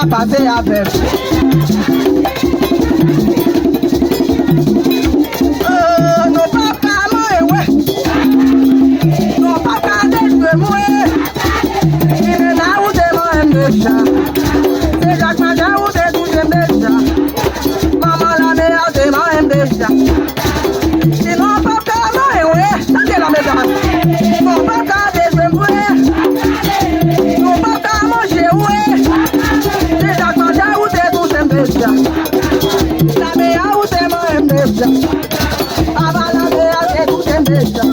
Passer avec. Non pas calme, ouais. Non pas calme, moi. Il est là où t'es moi, déjà. C'est Jacques Maja où t'es tout, j'aime déjà. Maman la meilleure, t'es moi, déjà. Non pas calme, ouais. Ça c'est la maison. Non pas calme, moi. Non pas calme, j'ai ouais. La mea ute mo embeja, aba la mea te tu embeja.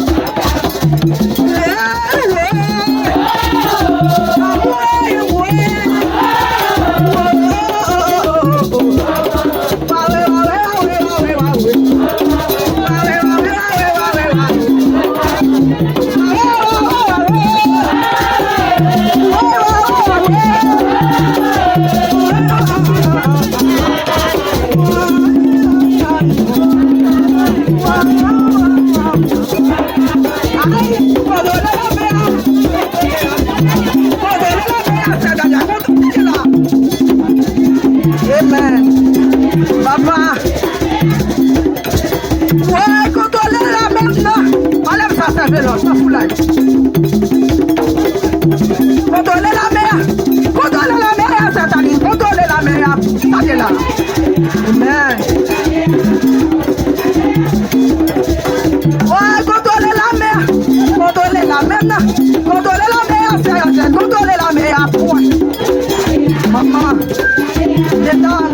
Contrôlez la mer, Satanis, contrôlez la mer, ça là. Amen. Ouais, contrôlez la mer, contrôlez la mer, contrôlez la mer, point. Maman, détends.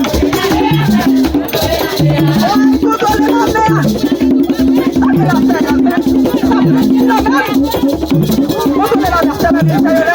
Ouais, contrôlez la mer. Ça la mer, contrôlez la mer,